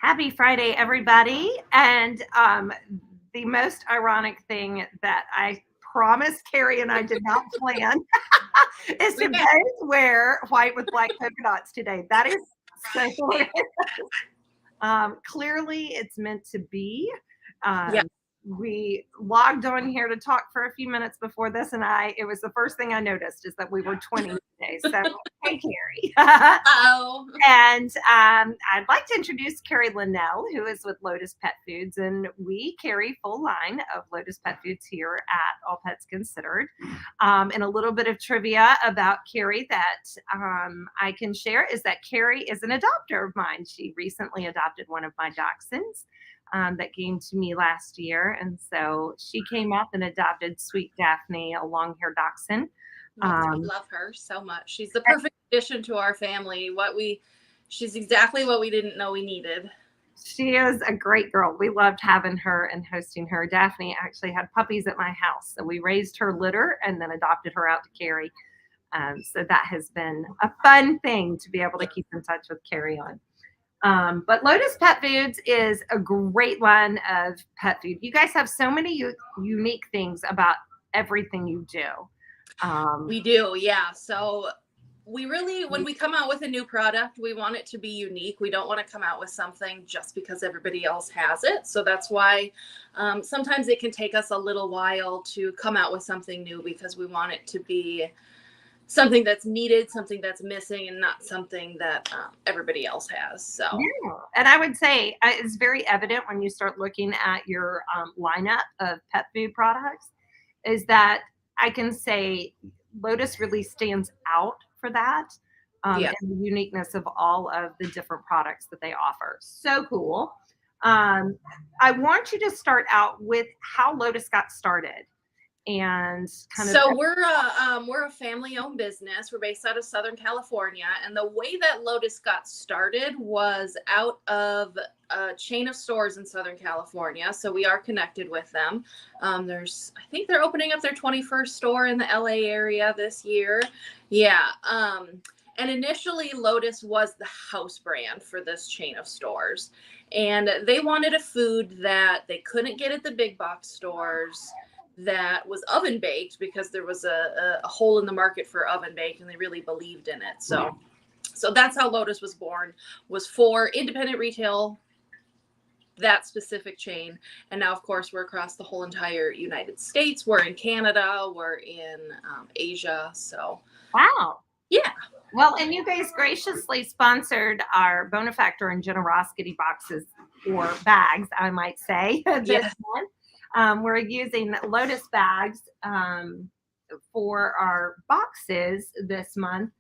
Happy Friday, everybody. And the most ironic thing that I promised Carrie and I did not plan is to both wear white with black polka dots today. That is so hilarious. Clearly, it's meant to be. Yeah. We logged on here to talk for a few minutes before this, and it was the first thing I noticed is that we were 20 today. So, hey, Carrie. Oh. And I'd like to introduce Carrie Linnell, who is with Lotus Pet Foods, and we carry full line of Lotus Pet Foods here at All Pets Considered. And a little bit of trivia about Carrie that I can share is that Carrie is an adopter of mine. She recently adopted one of my dachshunds. That came to me last year. And so she came up and adopted Sweet Daphne, a long haired dachshund. We love her so much. She's the perfect addition to our family. She's exactly what we didn't know we needed. She is a great girl. We loved having her and hosting her. Daphne actually had puppies at my house. So we raised her litter and then adopted her out to Carrie. So that has been a fun thing to be able to keep in touch with Carrie on. But Lotus Pet Foods is a great line of pet food. You guys have so many unique things about everything you do. We do, yeah. So when we come out with a new product, we want it to be unique. We don't want to come out with something just because everybody else has it. So that's why sometimes it can take us a little while to come out with something new because we want it to be something that's needed, something that's missing, and not something that everybody else has. So, yeah. And I would say it's very evident when you start looking at your lineup of pet food products, is that I can say Lotus really stands out for that. And the uniqueness of all of the different products that they offer. So cool. I want you to start out with how Lotus got started. And we're a family-owned business. We're based out of Southern California, and the way that Lotus got started was out of a chain of stores in Southern California. So we are connected with them. I think they're opening up their 21st store in the LA area this year. Yeah. And initially, Lotus was the house brand for this chain of stores, and they wanted a food that they couldn't get at the big box stores, that was oven baked, because there was a hole in the market for oven baked and they really believed in it. So that's how Lotus was born, was for independent retail, that specific chain. And now, of course, we're across the whole entire United States. We're in Canada, we're in Asia. So wow. Yeah. Well, and you guys graciously sponsored our Bonafactor and Generosity boxes, or bags, I might say. Yes. We're using Lotus bags for our boxes this month.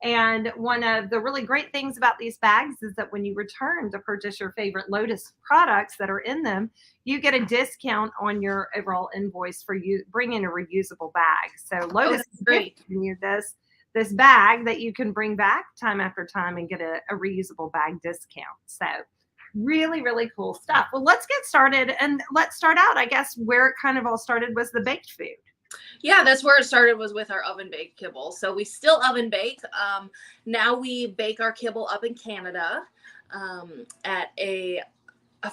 And one of the really great things about these bags is that when you return to purchase your favorite Lotus products that are in them, you get a discount on your overall invoice for you bringing a reusable bag. So Lotus is great. Giving you this bag that you can bring back time after time and get a reusable bag discount. So really, really cool stuff. Well, let's get started, and let's start out, I guess, where it kind of all started was the baked food. Yeah, that's where it started, was with our oven baked kibble. So we still oven bake. Now we bake our kibble up in Canada at a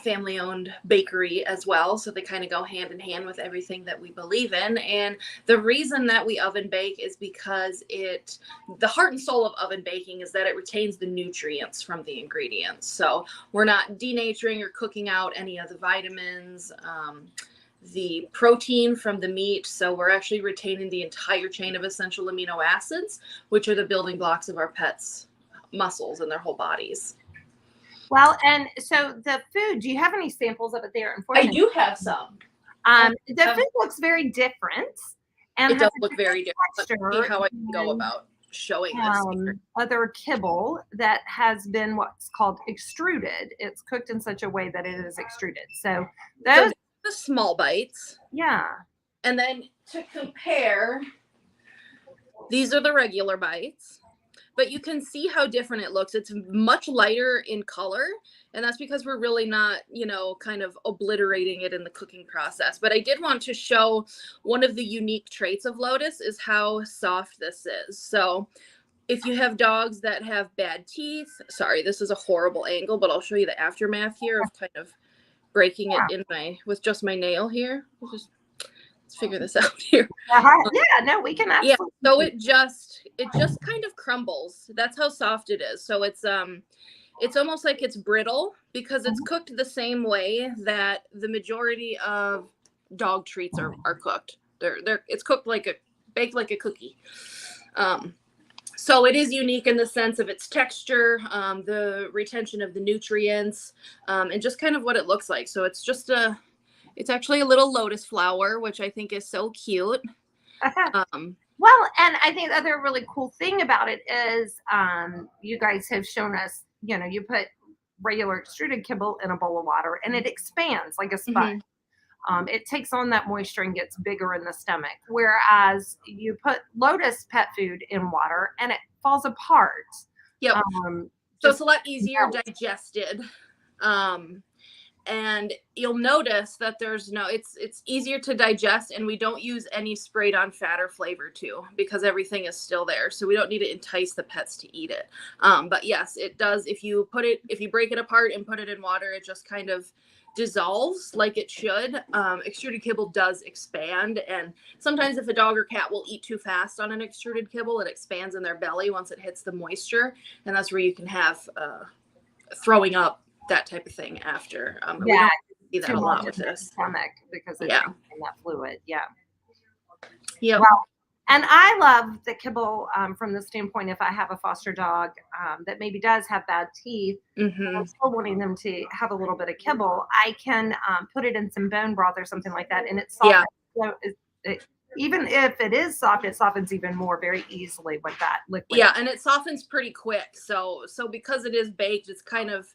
family-owned bakery as well. So they kind of go hand in hand with everything that we believe in. And the reason that we oven bake is because the heart and soul of oven baking is that it retains the nutrients from the ingredients. So we're not denaturing or cooking out any of the vitamins, the protein from the meat. So we're actually retaining the entire chain of essential amino acids, which are the building blocks of our pets' muscles and their whole bodies. Well, and so the food, do you have any samples of it there? I do have some. The food looks very different. And it does look very different. Let's see how I can go about showing this. Other kibble that has been what's called extruded. It's cooked in such a way that it is extruded. So those are the small bites. Yeah. And then to compare, these are the regular bites. But you can see how different it looks. It's much lighter in color, and that's because we're really not, kind of obliterating it in the cooking process. But I did want to show one of the unique traits of Lotus is how soft this is. So If you have dogs that have bad teeth, sorry, this is a horrible angle, but I'll show you the aftermath here of kind of breaking it in with just my nail here. Let's figure this out here. Yeah, no, we can Yeah, absolutely. so it just kind of crumbles. That's how soft it is. So it's almost like it's brittle because it's cooked the same way that the majority of dog treats are cooked. It's cooked baked like a cookie. So it is unique in the sense of its texture, the retention of the nutrients, and just kind of what it looks like. So it's actually a little lotus flower, which I think is so cute. Well, and I think the other really cool thing about it is you guys have shown us, you put regular extruded kibble in a bowl of water and it expands like a sponge. It takes on that moisture and gets bigger in the stomach. Whereas you put Lotus pet food in water and it falls apart. Yep. So it's a lot easier digested. And you'll notice that it's easier to digest, and we don't use any sprayed on fat or flavor too, because everything is still there. So we don't need to entice the pets to eat it. But yes, it does. If you break it apart and put it in water, it just kind of dissolves like it should. Extruded kibble does expand, and sometimes if a dog or cat will eat too fast on an extruded kibble, it expands in their belly once it hits the moisture, and that's where you can have throwing up, that type of thing after. We don't see that a lot with this stomach because it's in that fluid. Yeah. Well, and I love the kibble from the standpoint, if I have a foster dog that maybe does have bad teeth, and I'm still wanting them to have a little bit of kibble, I can put it in some bone broth or something like that, and it's soft. So even if it is soft, it softens even more very easily with that liquid. Yeah, and it softens pretty quick. So because it is baked, it's kind of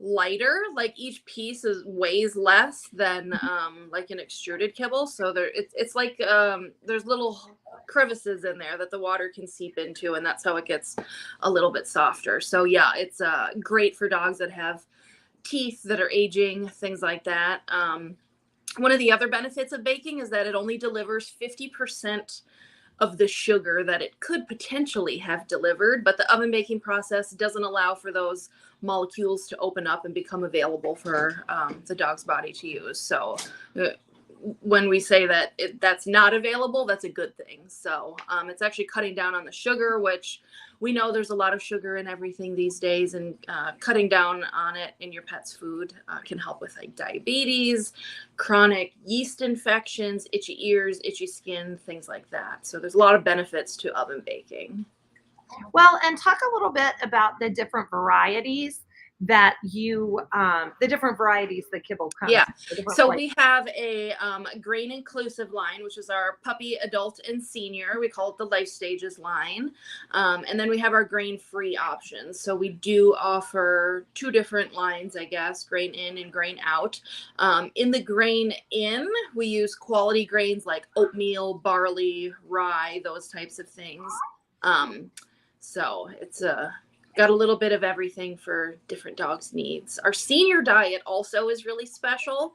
lighter, like each piece weighs less than like an extruded kibble, so it's like there's little crevices in there that the water can seep into, and that's how it gets a little bit softer. So yeah, it's great for dogs that have teeth that are aging, things like that. One of the other benefits of baking is that it only delivers 50% of the sugar that it could potentially have delivered, but the oven baking process doesn't allow for those molecules to open up and become available for the dog's body to use. So when we say that that's not available, that's a good thing. So it's actually cutting down on the sugar, which we know there's a lot of sugar in everything these days, and cutting down on it in your pet's food can help with like diabetes, chronic yeast infections, itchy ears, itchy skin, things like that. So there's a lot of benefits to oven baking. Well, and talk a little bit about the different varieties that the different varieties the kibble comes. Yeah. So we have a grain inclusive line, which is our puppy, adult, and senior. We call it the life stages line. And then we have our grain free options. So we do offer two different lines, I guess, grain in and grain out. In the grain in, we use quality grains like oatmeal, barley, rye, those types of things. So it's got a little bit of everything for different dogs' needs. Our senior diet also is really special.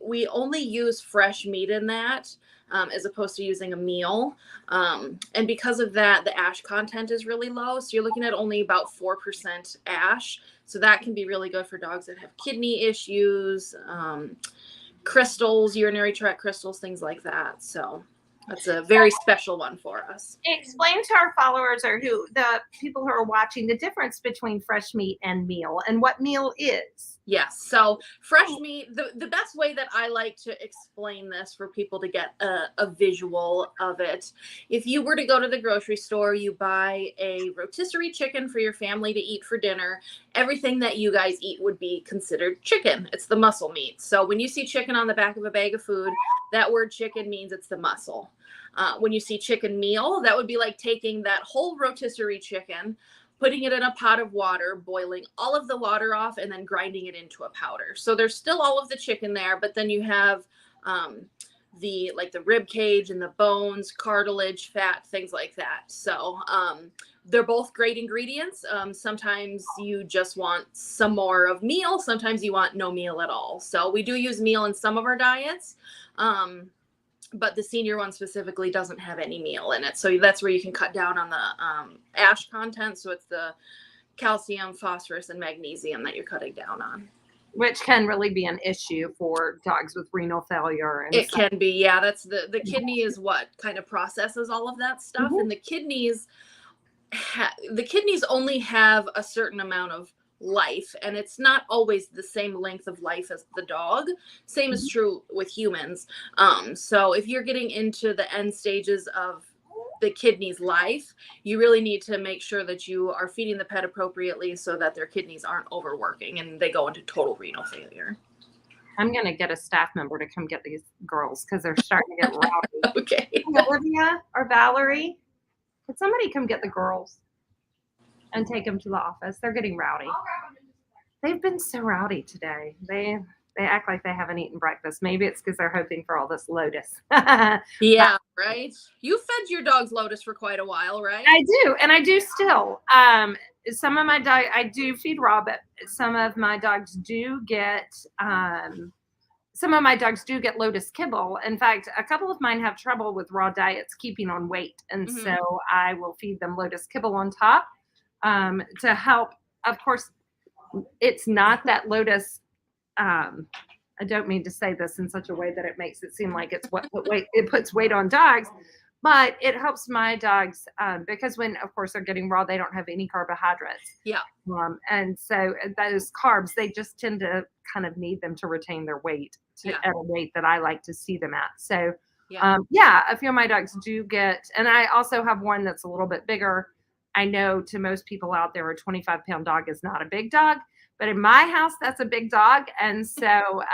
We only use fresh meat in that as opposed to using a meal. And because of that, the ash content is really low. So you're looking at only about 4% ash. So that can be really good for dogs that have kidney issues, crystals, urinary tract crystals, things like that. So that's a very special one for us. Explain to our followers or the people who are watching the difference between fresh meat and meal, and what meal is. Yes. So fresh meat, the best way that I like to explain this for people to get a visual of it, if you were to go to the grocery store, you buy a rotisserie chicken for your family to eat for dinner, everything that you guys eat would be considered chicken. It's the muscle meat. So when you see chicken on the back of a bag of food, that word chicken means it's the muscle. When you see chicken meal, that would be like taking that whole rotisserie chicken, putting it in a pot of water, boiling all of the water off, and then grinding it into a powder. So there's still all of the chicken there, but then you have the rib cage and the bones, cartilage, fat, things like that. So they're both great ingredients. Sometimes you just want some more of meal. Sometimes you want no meal at all. So we do use meal in some of our diets. but the senior one specifically doesn't have any meal in it. So that's where you can cut down on the ash content. So it's the calcium, phosphorus, and magnesium that you're cutting down on. Which can really be an issue for dogs with renal failure. And it can be, yeah. That's the kidney is what kind of processes all of that stuff. And the kidneys only have a certain amount of life, and it's not always the same length of life as the dog. Same is true with humans. So if you're getting into the end stages of the kidney's life, you really need to make sure that you are feeding the pet appropriately so that their kidneys aren't overworking and they go into total renal failure. I'm going to get a staff member to come get these girls because they're starting to get rowdy. Okay. Olivia or Valerie, could somebody come get the girls and take them to the office? They're getting rowdy. They've been so rowdy today. They act like they haven't eaten breakfast. Maybe it's because they're hoping for all this Lotus. Yeah, right? You fed your dogs Lotus for quite a while, right? I do, and I do still. Some of my dogs, I do feed raw, but some of my dogs do get Lotus kibble. In fact, a couple of mine have trouble with raw diets keeping on weight, and so I will feed them Lotus kibble on top to help. Of course, it's not that Lotus. I don't mean to say this in such a way that it makes it seem like it's it puts weight on dogs, but it helps my dogs because when, of course, they're getting raw, they don't have any carbohydrates. Yeah. And so those carbs, they just tend to kind of need them to retain their weight at a weight that I like to see them at. So, a few of my dogs do get, and I also have one that's a little bit bigger. I know to most people out there, a 25-pound dog is not a big dog. But in my house, that's a big dog. And so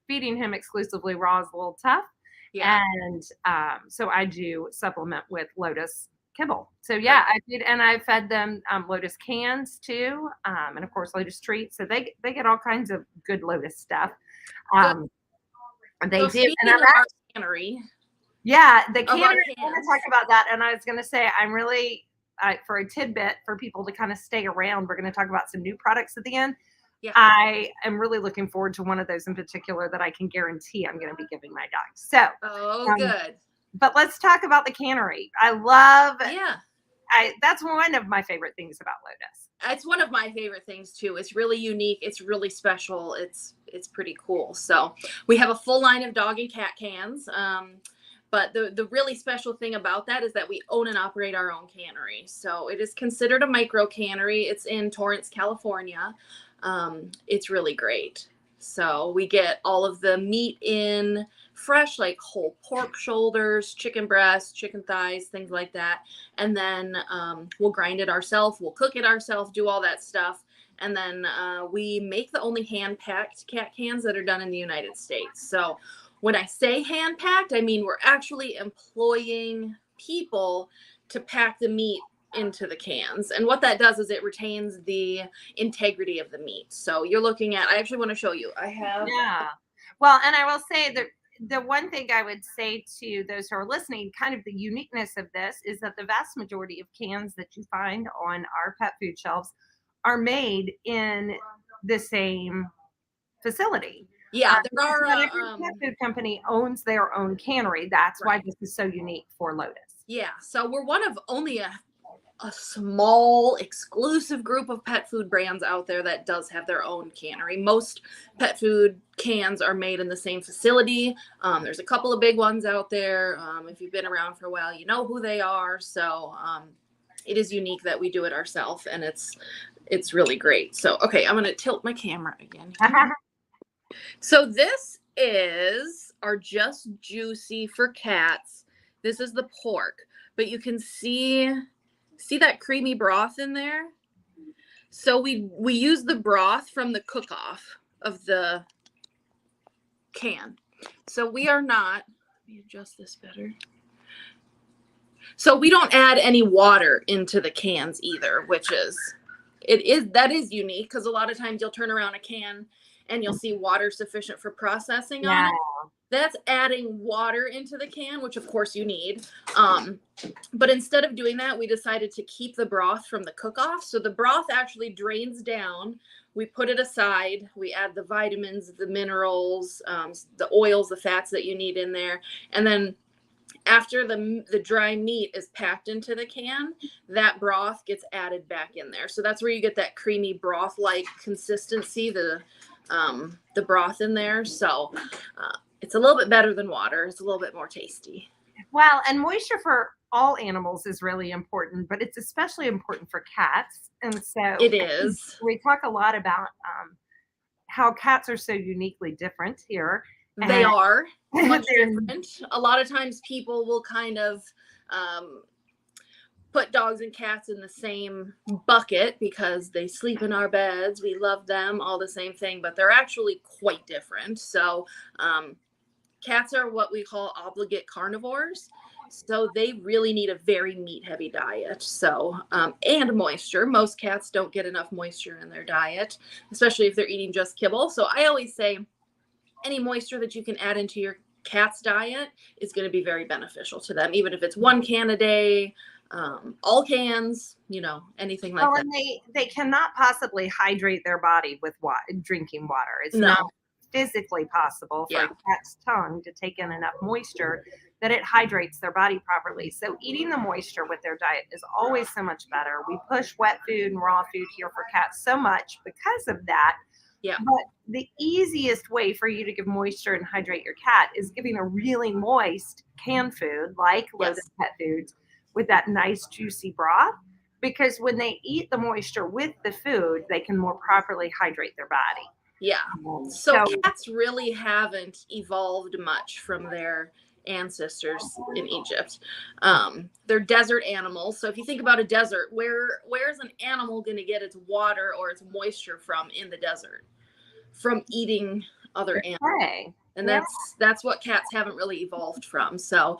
feeding him exclusively raw is a little tough. Yeah. And so I do supplement with Lotus kibble. So, I feed, and I fed them Lotus cans too. And, of course, Lotus treats. So they get all kinds of good Lotus stuff. They do. And our cannery. Yeah, the cannery. I want to talk about that. And I was going to say, I'm really, for a tidbit for people to kind of stay around, we're going to talk about some new products at the end. Yeah. I am really looking forward to one of those in particular that I can guarantee I'm going to be giving my dogs. So, good. But let's talk about the cannery. I love. Yeah. That's one of my favorite things about Lotus. It's one of my favorite things too. It's really unique. It's really special. It's pretty cool. So we have a full line of dog and cat cans. But the really special thing about that is that we own and operate our own cannery. So it is considered a micro cannery. It's in Torrance, California. It's really great. So we get all of the meat in fresh, like whole pork shoulders, chicken breasts, chicken thighs, things like that. And then we'll grind it ourselves. We'll cook it ourselves, do all that stuff. And then we make the only hand-packed cat cans that are done in the United States. So when I say hand-packed, I mean we're actually employing people to pack the meat into the cans. And what that does is it retains the integrity of the meat. So you're looking at, I actually want to show you. I have. Yeah. Well, and I will say that the one thing I would say to those who are listening, kind of the uniqueness of this is that the vast majority of cans that you find on our pet food shelves are made in the same facility. Yeah, there are. Every pet food company owns their own cannery. That's why this is so unique for Lotus. Yeah, so we're one of only a small exclusive group of pet food brands out there that does have their own cannery. Most pet food cans are made in the same facility. There's a couple of big ones out there. If you've been around for a while, you know who they are. So it is unique that we do it ourselves, and it's really great. So, okay, I'm going to tilt my camera again. So this is our Just Juicy for cats. This is the pork, but you can see that creamy broth in there? So we use the broth from the cook-off of the can. So we are not, let me adjust this better. So we don't add any water into the cans either, which that is unique because a lot of times you'll turn around a can and you'll see water sufficient for processing on it. That's adding water into the can, which of course you need. But instead of doing that, we decided to keep the broth from the cook-off. So the broth actually drains down. We put it aside. We add the vitamins, the minerals, the oils, the fats that you need in there. And then after the dry meat is packed into the can, that broth gets added back in there. So that's where you get that creamy broth like consistency, the broth in there. So it's a little bit better than water. It's a little bit more tasty. Well, and moisture for all animals is really important, but it's especially important for cats. And so it is. We talk a lot about how cats are so uniquely different here. They are much different. A lot of times people will kind of put dogs and cats in the same bucket because they sleep in our beds. We love them, all the same thing, but they're actually quite different. So cats are what we call obligate carnivores. So they really need a very meat-heavy diet. So, and moisture. Most cats don't get enough moisture in their diet, especially if they're eating just kibble. So I always say any moisture that you can add into your cat's diet is going to be very beneficial to them, even if it's 1 can a day, all cans, anything like that. And they cannot possibly hydrate their body with drinking water. It's not physically possible for a cat's tongue to take in enough moisture that it hydrates their body properly. So eating the moisture with their diet is always so much better. We push wet food and raw food here for cats so much because of that. Yeah. But the easiest way for you to give moisture and hydrate your cat is giving a really moist canned food like Lotus Pet Foods with that nice juicy broth. Because when they eat the moisture with the food, they can more properly hydrate their body. Yeah. So cats really haven't evolved much from their ancestors in Egypt. They're desert animals. So if you think about a desert, where's an animal going to get its water or its moisture from in the desert? From eating other animals. And that's what cats haven't really evolved from. So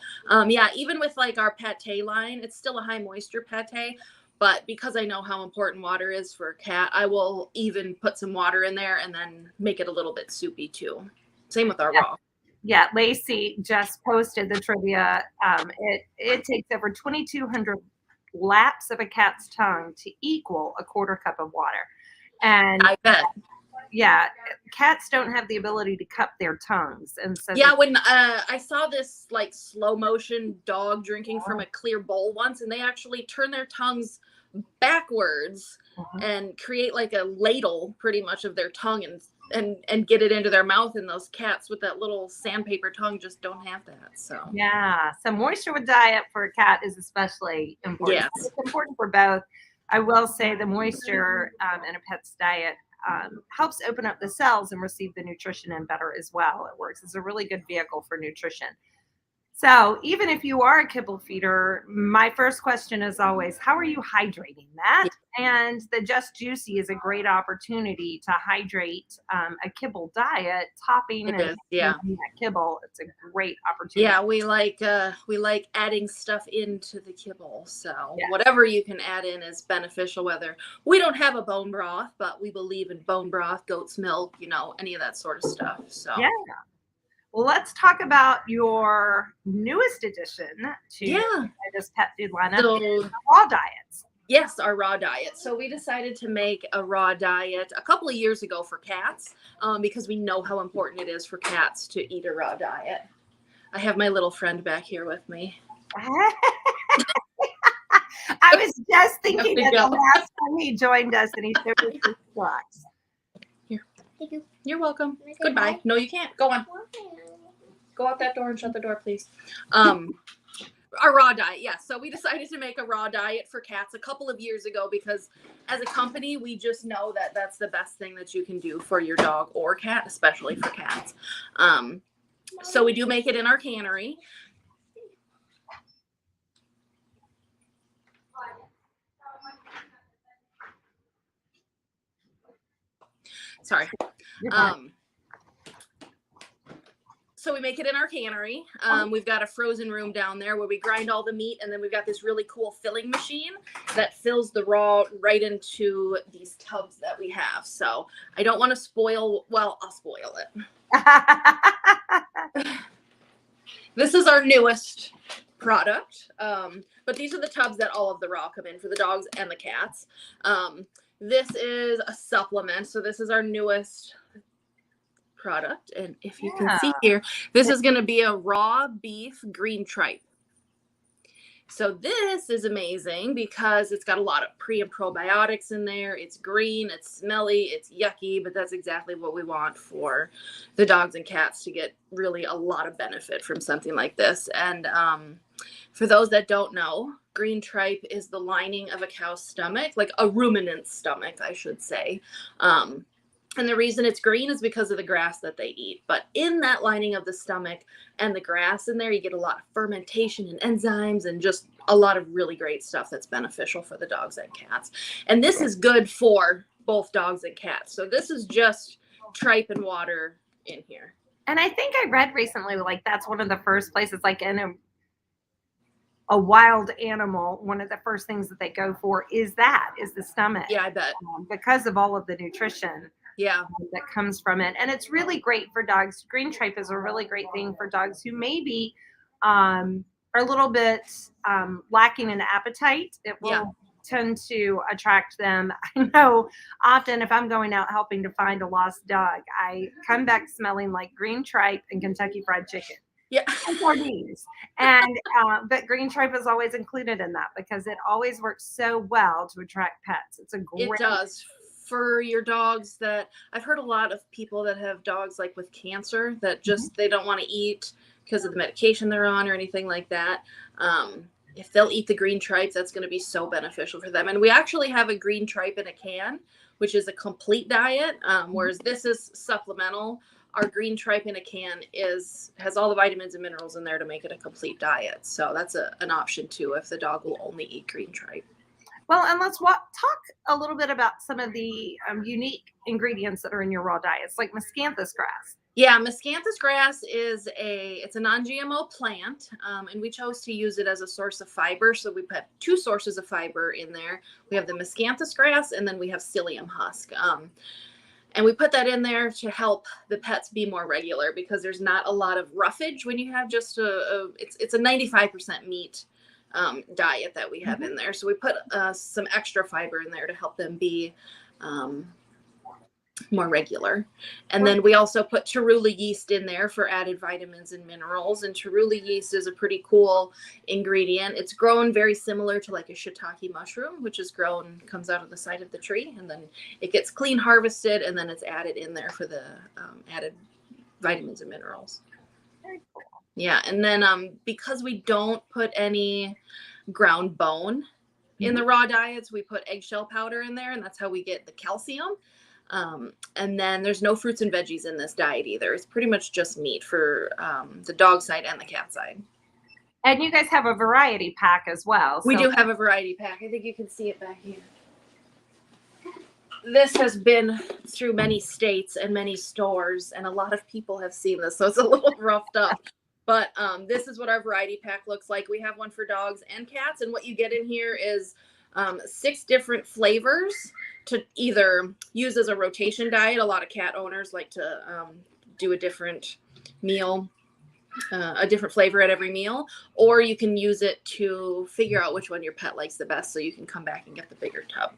even with like our pate line, it's still a high moisture pate. But because I know how important water is for a cat, I will even put some water in there and then make it a little bit soupy too. Same with our raw. Yeah, Lacey just posted the trivia. It takes over 2,200 laps of a cat's tongue to equal a quarter cup of water. And I bet. Yeah, cats don't have the ability to cup their tongues. And so when I saw this like slow motion dog drinking from a clear bowl once, and they actually turn their tongues backwards and create like a ladle pretty much of their tongue and get it into their mouth, and those cats with that little sandpaper tongue just don't have that. So moisture with diet for a cat is especially important. Yes. It's important for both. I will say the moisture in a pet's diet helps open up the cells and receive the nutrition in better as well. It works as a really good vehicle for nutrition. So even if you are a kibble feeder, my first question is always, how are you hydrating that? And the Just Juicy is a great opportunity to hydrate a kibble diet, topping that kibble. It's a great opportunity. Yeah, we like adding stuff into the kibble. So whatever you can add in is beneficial. Whether we don't have a bone broth, but we believe in bone broth, goat's milk, any of that sort of stuff. So Well, let's talk about your newest addition to this pet food lineup, the raw diets. Yes, our raw diet. So we decided to make a raw diet a couple of years ago for cats because we know how important it is for cats to eat a raw diet. I have my little friend back here with me. I was just thinking that the last time he joined us and he showed us his socks. Thank you. You're welcome. Goodbye. No, you can't. Go on. Go out that door and shut the door, please. Our raw diet, yes. So we decided to make a raw diet for cats a couple of years ago because as a company, we just know that that's the best thing that you can do for your dog or cat, especially for cats. So we do make it in our cannery. Sorry. So we make it in our cannery. We've got a frozen room down there where we grind all the meat, and then we've got this really cool filling machine that fills the raw right into these tubs that we have. So I don't want to spoil, well, I'll spoil it. This is our newest product, but these are the tubs that all of the raw come in for the dogs and the cats. This is a supplement, so this is our newest product, and if you can see here, this is going to be a raw beef green tripe So this is amazing because it's got a lot of pre and probiotics in there. It's green, it's smelly, it's yucky, but that's exactly what we want for the dogs and cats to get really a lot of benefit from something like this. And for those that don't know, green tripe is the lining of a cow's stomach, like a ruminant's stomach, I should say. And the reason it's green is because of the grass that they eat. But in that lining of the stomach and the grass in there, you get a lot of fermentation and enzymes and just a lot of really great stuff that's beneficial for the dogs and cats. And this is good for both dogs and cats. So this is just tripe and water in here. And I think I read recently, like that's one of the first places, like in a wild animal, one of the first things that they go for is the stomach. Yeah, I bet. Because of all of the nutrition Yeah, that comes from it. And it's really great for dogs. Green tripe is a really great thing for dogs who maybe are a little bit lacking in appetite. It will tend to attract them. I know often if I'm going out helping to find a lost dog, I come back smelling like green tripe and Kentucky Fried Chicken. yeah. And sardines. And but green tripe is always included in that because it always works so well to attract pets. It's a great. It does. For your dogs that I've heard a lot of people that have dogs like with cancer that just they don't want to eat because of the medication they're on or anything like that. If they'll eat the green tripe, that's going to be so beneficial for them. And we actually have a green tripe in a can, which is a complete diet, whereas this is supplemental. Our green tripe in a can has all the vitamins and minerals in there to make it a complete diet. So that's an option too if the dog will only eat green tripe. Well, and let's talk a little bit about some of the unique ingredients that are in your raw diets, like miscanthus grass. Yeah, miscanthus grass is it's a non-GMO plant, and we chose to use it as a source of fiber. So we put two sources of fiber in there. We have the miscanthus grass, and then we have psyllium husk. And we put that in there to help the pets be more regular because there's not a lot of roughage when you have just it's a 95% meat diet that we have in there. So we put some extra fiber in there to help them be more regular. And then we also put Tarula yeast in there for added vitamins and minerals. And Tarula yeast is a pretty cool ingredient. It's grown very similar to like a shiitake mushroom, which comes out of the side of the tree, and then it gets clean harvested, and then it's added in there for the added vitamins and minerals. Very cool. Yeah, and then because we don't put any ground bone in the raw diets, we put eggshell powder in there, and that's how we get the calcium. And then there's no fruits and veggies in this diet either. It's pretty much just meat for the dog side and the cat side. And you guys have a variety pack as well. We do have a variety pack. I think you can see it back here. This has been through many states and many stores, and a lot of people have seen this, so it's a little roughed up. But this is what our variety pack looks like. We have one for dogs and cats, and what you get in here is 6 different flavors to either use as a rotation diet. A lot of cat owners like to do a different meal, a different flavor at every meal, or you can use it to figure out which one your pet likes the best so you can come back and get the bigger tub.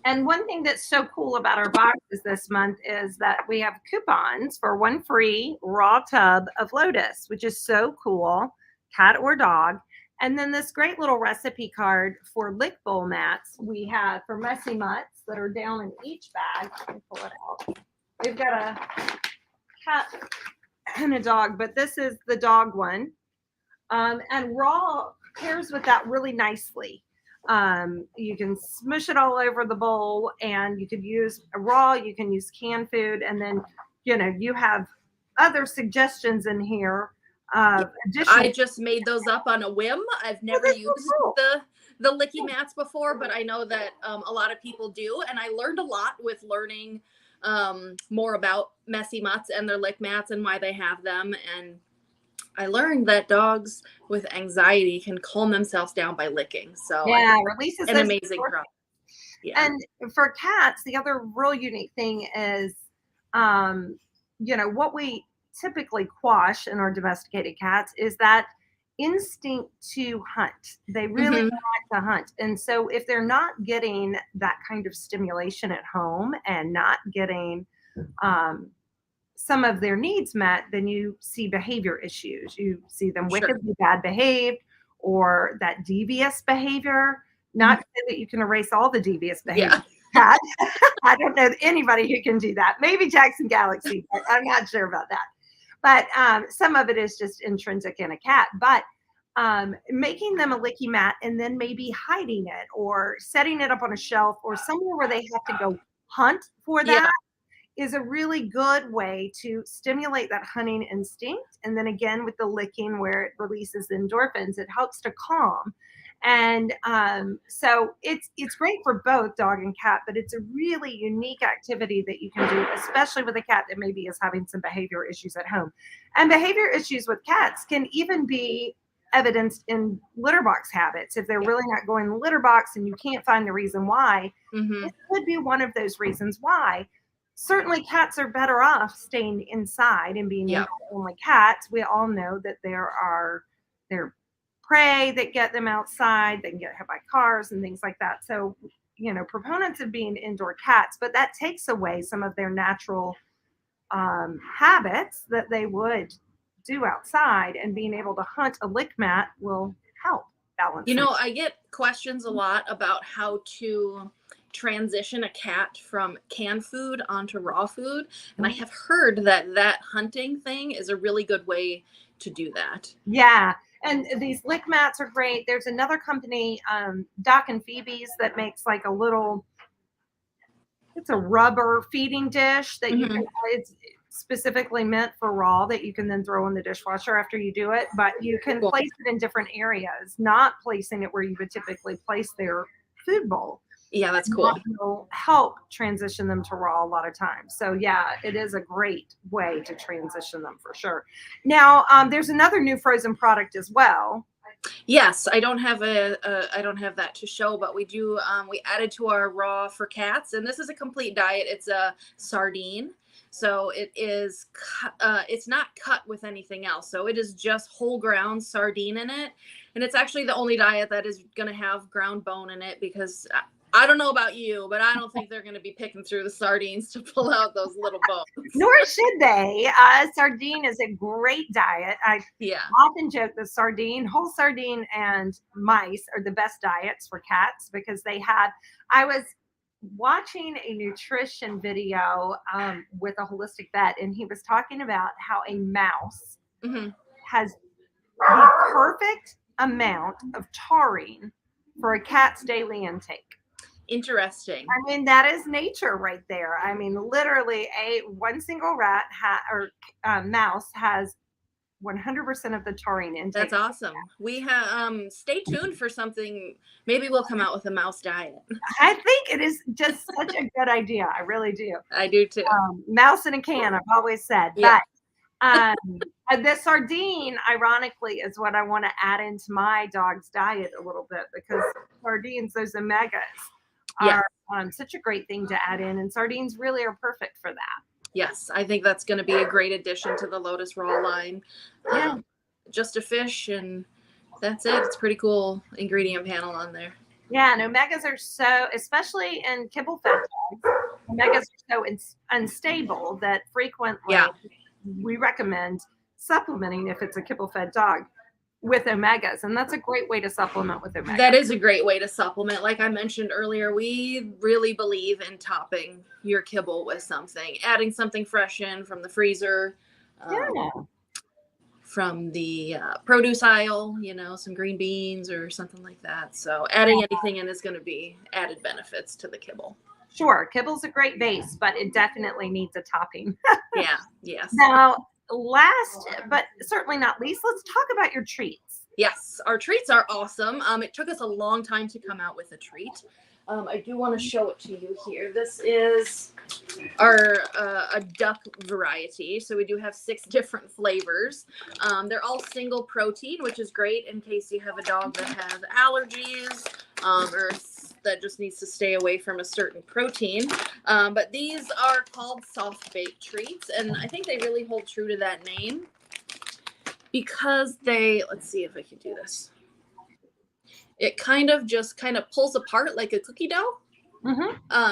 And one thing that's so cool about our boxes this month is that we have coupons for 1 free raw tub of Lotus, which is so cool, cat or dog. And then this great little recipe card for lick bowl mats we have for messy mutts that are down in each bag. Let me pull it out. We've got a cat and a dog, but this is the dog one. And raw pairs with that really nicely. You can smush it all over the bowl, and you could use raw, you can use canned food, and then you have other suggestions in here. I just made those up on a whim. I've never used the licky mats before, but I know that a lot of people do, and I learned a lot with learning more about messy mutts and their lick mats and why they have them. And I learned that dogs with anxiety can calm themselves down by licking. So yeah, releases an amazing product. Yeah. And for cats, the other real unique thing is, what we typically quash in our domesticated cats is that instinct to hunt. They really like to hunt. And so if they're not getting that kind of stimulation at home and not getting some of their needs met, then you see behavior issues. You see them wickedly bad behaved, or that devious behavior. Not to say that you can erase all the devious behavior. Yeah. Cat. I don't know anybody who can do that. Maybe Jackson Galaxy, but I'm not sure about that. But some of it is just intrinsic in a cat. But making them a licky mat and then maybe hiding it or setting it up on a shelf or somewhere where they have to go hunt for Yeah. that is a really good way to stimulate that hunting instinct. And then again, with the licking where it releases endorphins, it helps to calm. And so it's great for both dog and cat, but it's a really unique activity that you can do, especially with a cat that maybe is having some behavior issues at home. And behavior issues with cats can even be evidenced in litter box habits. If they're really not going in the litter box and you can't find the reason why, it could be one of those reasons why. Certainly cats are better off staying inside and being only cats. We all know that there prey that get them outside. They can get hit by cars and things like that. So, proponents of being indoor cats, but that takes away some of their natural habits that they would do outside, and being able to hunt a lick mat will help balance. I get questions a lot about how to transition a cat from canned food onto raw food. And I have heard that hunting thing is a really good way to do that. Yeah. And these lick mats are great. There's another company, Doc and Phoebe's, that makes like a little, it's a rubber feeding dish that you can, it's specifically meant for raw, that you can then throw in the dishwasher after you do it. But you can place it in different areas, not placing it where you would typically place their food bowl. Yeah, that's cool. That will help transition them to raw a lot of times. So yeah, it is a great way to transition them for sure. Now, there's another new frozen product as well. Yes, I don't have that to show, but we do. We added to our raw for cats, and this is a complete diet. It's a sardine. So it is, it's not cut with anything else. So it is just whole ground sardine in it. And it's actually the only diet that is going to have ground bone in it, because I don't know about you, but I don't think they're going to be picking through the sardines to pull out those little bones. Nor should they. Sardine is a great diet. I often joke that whole sardine and mice are the best diets for cats, because I was watching a nutrition video with a holistic vet, and he was talking about how a mouse has the perfect amount of taurine for a cat's daily intake. Interesting. I mean, that is nature right there. I mean, literally, one single rat or mouse has 100% of the taurine intake. That's awesome. We have stay tuned for something. Maybe we'll come out with a mouse diet. I think it is just such a good idea. I really do. I do too. Mouse in a can, I've always said. Yeah. But the sardine, ironically, is what I want to add into my dog's diet a little bit, because sardines, those omegas, are such a great thing to add in, and sardines really are perfect for that. Yes, I think that's going to be a great addition to the Lotus Raw line. Yeah. Just a fish, and that's it. It's a pretty cool ingredient panel on there. Yeah, and omegas are so, especially in kibble-fed dogs, omegas are so unstable that frequently we recommend supplementing, if it's a kibble-fed dog, with omegas. And that's a great way to supplement with omegas. That is a great way to supplement. Like I mentioned earlier, we really believe in topping your kibble with something, adding something fresh in from the freezer, from the produce aisle, some green beans or something like that. So adding anything in is going to be added benefits to the kibble. Sure. Kibble's a great base, but it definitely needs a topping. Yes. Now, last but certainly not least, let's talk about your treats. Yes, our treats are awesome. It took us a long time to come out with a treat. I do want to show it to you here. This is our a duck variety. So we do have 6 different flavors. They're all single protein, which is great in case you have a dog that has allergies or that just needs to stay away from a certain protein. But these are called soft baked treats, and I think they really hold true to that name because let's see if I can do this. It kind of pulls apart like a cookie dough.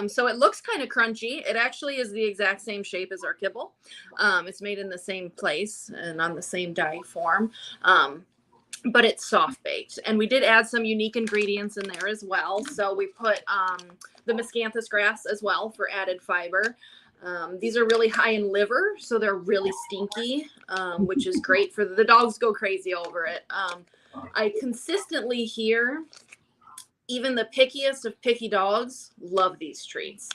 So it looks kind of crunchy. It actually is the exact same shape as our kibble. It's made in the same place and on the same dye form. but it's soft baked. And we did add some unique ingredients in there as well. So we put the miscanthus grass as well for added fiber. These are really high in liver, so they're really stinky, which is great for the dogs. Go crazy over it. I consistently hear even the pickiest of picky dogs love these treats.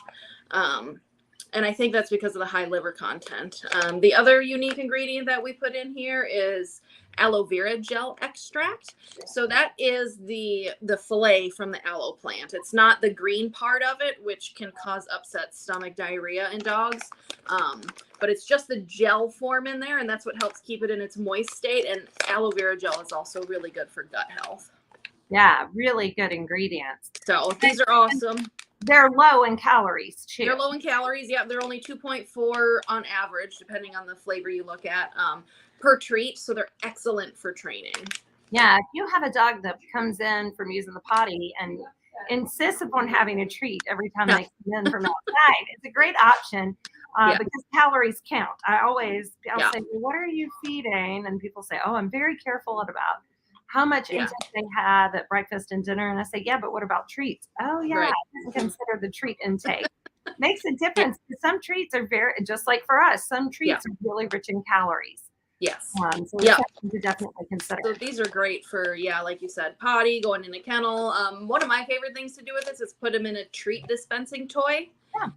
And I think that's because of the high liver content. The other unique ingredient that we put in here is aloe vera gel extract. So that is the fillet from the aloe plant. It's not the green part of it, which can cause upset stomach diarrhea in dogs. But it's just the gel form in there, and that's what helps keep it in its moist state. And aloe vera gel is also really good for gut health. Yeah, really good ingredients. So these are awesome. They're low in calories too. They're low in calories. Yeah, they're only 2.4 on average, depending on the flavor you look at, per treat. So they're excellent for training. Yeah, if you have a dog that comes in from using the potty and insists upon having a treat every time they come in from outside, it's a great option because calories count. I'll say, well, what are you feeding? And people say, oh, I'm very careful about how much intake they have at breakfast and dinner. And I say, yeah, but what about treats? Oh, yeah, I didn't consider the treat intake. Makes a difference. Some treats are just like for us, some treats are really rich in calories. Yes. So it's something to definitely consider. So these are great for, like you said, potty, going in a kennel. One of my favorite things to do with this is put them in a treat dispensing toy. Yeah.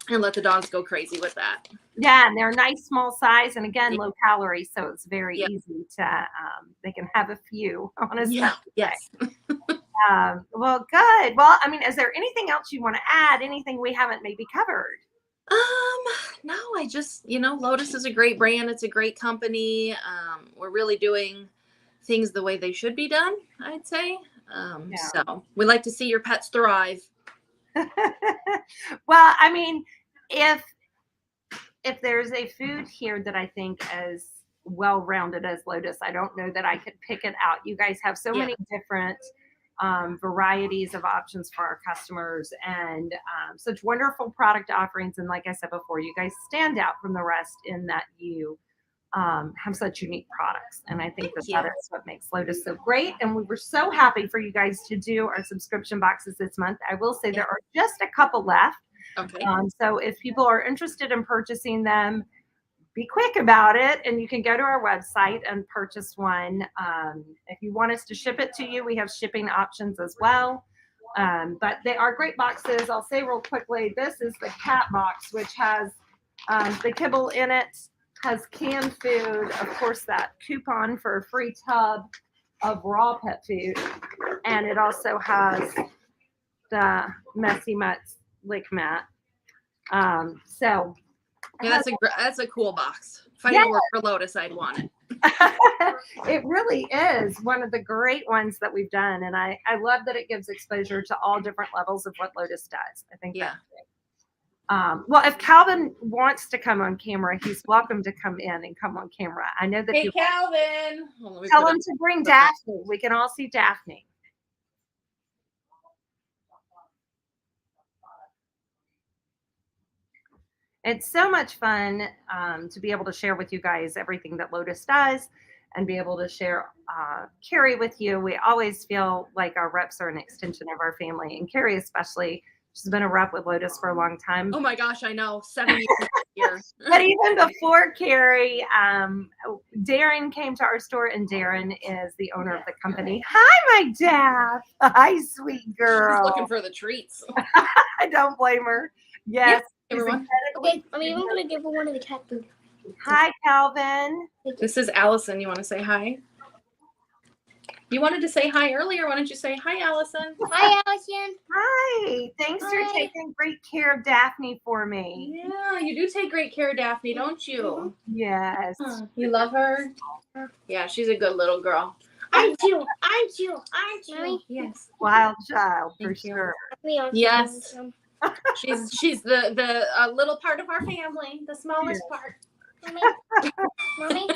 And let the dogs go crazy with that. Yeah, and they're a nice small size, and again, low calories, so it's very easy to. They can have a few on a Sunday. Yes. Well, good. Well, I mean, is there anything else you want to add? Anything we haven't maybe covered? No, I just, Lotus is a great brand. It's a great company. We're really doing things the way they should be done, I'd say. So we like to see your pets thrive. Well, I mean, if there's a food here that I think is well-rounded as Lotus, I don't know that I could pick it out. You guys have so many different varieties of options for our customers and such wonderful product offerings. And like I said before, you guys stand out from the rest in that you have such unique products. And I think that is what makes Lotus so great. And we were so happy for you guys to do our subscription boxes this month. I will say there are just a couple left. Okay. So if people are interested in purchasing them, be quick about it, and you can go to our website and purchase one. If you want us to ship it to you, we have shipping options as well. But they are great boxes. I'll say real quickly, this is the cat box, which has the kibble in it, has canned food, of course, that coupon for a free tub of raw pet food, and it also has the Messy Mutts lick mat. So yeah, that's a cool box. If I didn't work for Lotus, I'd want it. It really is one of the great ones that we've done, and I love that it gives exposure to all different levels of what Lotus does. I think that's great. Well, if Calvin wants to come on camera, he's welcome to come in and come on camera. I know that. Hey, Calvin. Tell him to bring Daphne. We can all see Daphne. It's so much fun to be able to share with you guys everything that Lotus does and be able to share Carrie with you. We always feel like our reps are an extension of our family, and Carrie especially. She's been a rep with Lotus for a long time. Oh my gosh, I know. 7 years. But even before Carrie, Darren came to our store, and Darren is the owner of the company. Hi, my dad. Hi, sweet girl. She's looking for the treats. I don't blame her. Yes. Everyone. Okay, I'm even going to give her one of the cat food. Hi, Calvin. This is Allison. You want to say hi? You wanted to say hi earlier. Why don't you say hi, Allison? Hi, Allison. Hi. Thanks for taking great care of Daphne for me. Yeah, you do take great care of Daphne, don't you? Yes. You love her? Yeah, she's a good little girl. Aren't you? Aren't you? Aren't you? Yes. Wild child, for sure. Yes. She's the little part of our family, the smallest part. Mommy,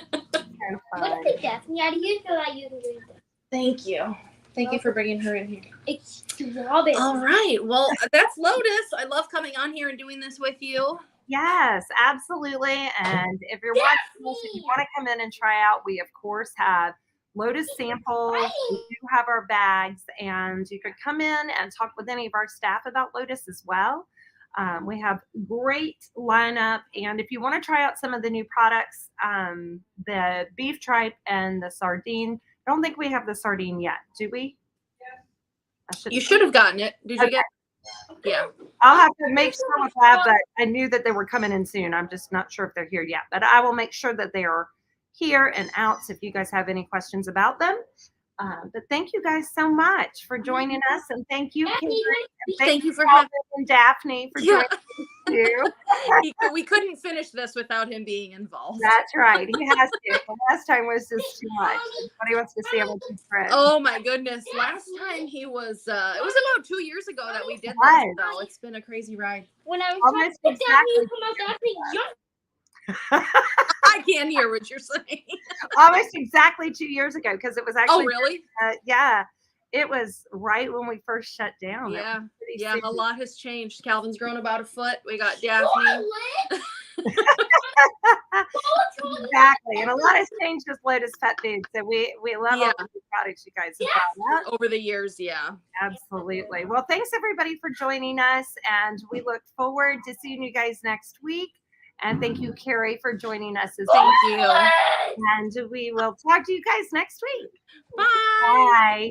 what is Daphne? How do you feel like you can do this? Thank you. Thank you for bringing her in here. It's strawberry. All right. Well, that's Lotus. I love coming on here and doing this with you. Yes, absolutely. And if you're watching this, if you want to come in and try out, we of course have Lotus samples. We do have our bags, and you could come in and talk with any of our staff about Lotus as well. We have great lineup, and if you want to try out some of the new products, the beef tripe and the sardine. I don't think we have the sardine yet, do we? You should have gotten it. Did you get? Yeah. I'll have to make sure with that, but I knew that they were coming in soon. I'm just not sure if they're here yet, but I will make sure that they are here and out. So if you guys have any questions about them. But thank you guys so much for joining us, and thank you, Karen, and Thank you for having and Daphne for joining us too. We couldn't finish this without him being involved. That's right. He has to. The last time was just too much. Everybody wants to see him with his friends. Oh my goodness. Last time he was it was about 2 years ago that we did this, though. It's been a crazy ride. When I was Almost trying to sit down, exactly. you come out Daphne, jump. I can't hear what you're saying. Almost exactly 2 years ago, because it was actually. Oh, really? Yeah. It was right when we first shut down. Yeah. Yeah, soon. a lot has changed. Calvin's grown about a foot. We got Daphne. Exactly. And a lot has changed with Lotus Pet Food. So we love all the new products you guys have brought up. Over the years, yeah. Absolutely. Well, thanks everybody for joining us, and we look forward to seeing you guys next week. And thank you, Carrie, for joining us as well. Thank you. And we will talk to you guys next week. Bye. Bye.